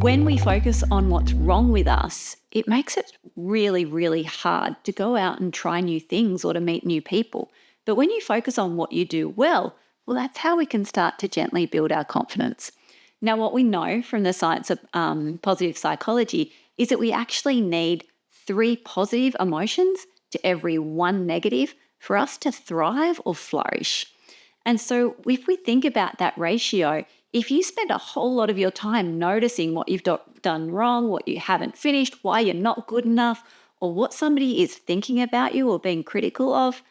When we focus on what's wrong with us, it makes it really, really hard to go out and try new things or to meet new people. But when you focus on what you do well, that's how we can start to gently build our confidence. Now, what we know from the science of positive psychology is that we actually need 3 positive emotions to every 1 negative for us to thrive or flourish. And so if we think about that ratio, if you spend a whole lot of your time noticing what you've done wrong, what you haven't finished, why you're not good enough, or what somebody is thinking about you or being critical of,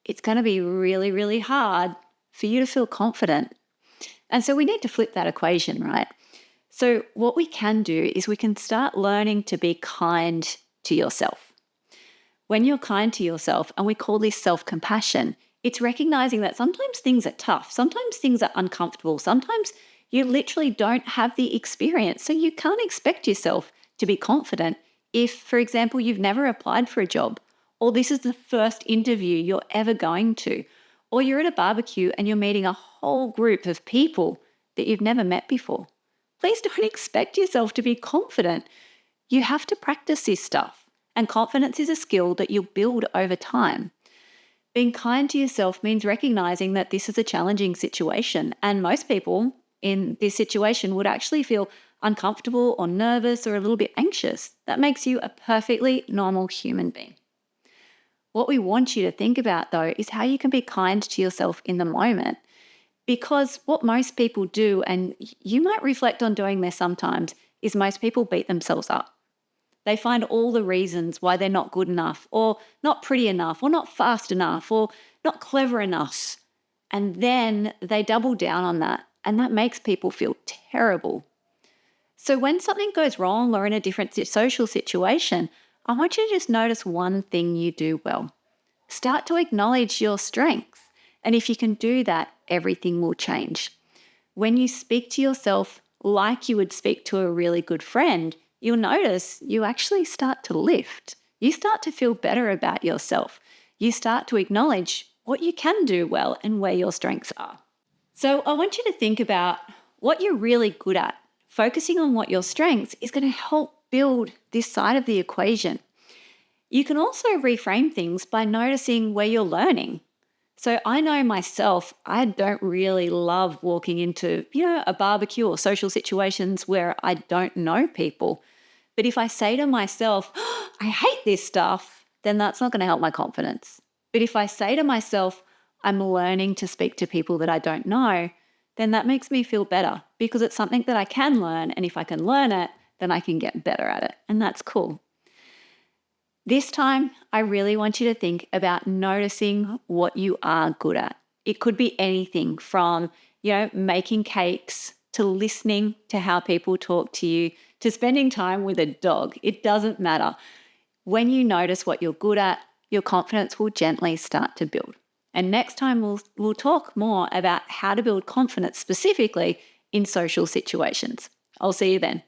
it's going to be really, really hard for you to feel confident. And so we need to flip that equation, right? So what we can do is we can start learning to be kind to yourself. When you're kind to yourself, and we call this self-compassion, it's recognizing that sometimes things are tough, sometimes things are uncomfortable, sometimes you literally don't have the experience. So you can't expect yourself to be confident if, for example, you've never applied for a job, or this is the first interview you're ever going to, or you're at a barbecue and you're meeting a whole group of people that you've never met before. Please don't expect yourself to be confident. You have to practice this stuff, and confidence is a skill that you'll build over time. Being kind to yourself means recognizing that this is a challenging situation, and most people in this situation would actually feel uncomfortable or nervous or a little bit anxious. That makes you a perfectly normal human being. What we want you to think about, though, is how you can be kind to yourself in the moment. Because what most people do, and you might reflect on doing this sometimes, is most people beat themselves up. They find all the reasons why they're not good enough, or not pretty enough, or not fast enough, or not clever enough. And then they double down on that, and that makes people feel terrible. So when something goes wrong or in a different social situation, I want you to just notice one thing you do well. Start to acknowledge your strengths. And if you can do that, everything will change. When you speak to yourself like you would speak to a really good friend, you'll notice you actually start to lift. You start to feel better about yourself. You start to acknowledge what you can do well and where your strengths are. So I want you to think about what you're really good at. Focusing on what your strengths is going to help build this side of the equation. You can also reframe things by noticing where you're learning. So I know myself, I don't really love walking into, a barbecue or social situations where I don't know people. But if I say to myself, I hate this stuff, then that's not going to help my confidence. But if I say to myself, I'm learning to speak to people that I don't know, then that makes me feel better because it's something that I can learn. And if I can learn it, then I can get better at it. And that's cool. This time, I really want you to think about noticing what you are good at. It could be anything from, making cakes to listening to how people talk to you to spending time with a dog. It doesn't matter. When you notice what you're good at, your confidence will gently start to build. And next time we'll talk more about how to build confidence specifically in social situations. I'll see you then.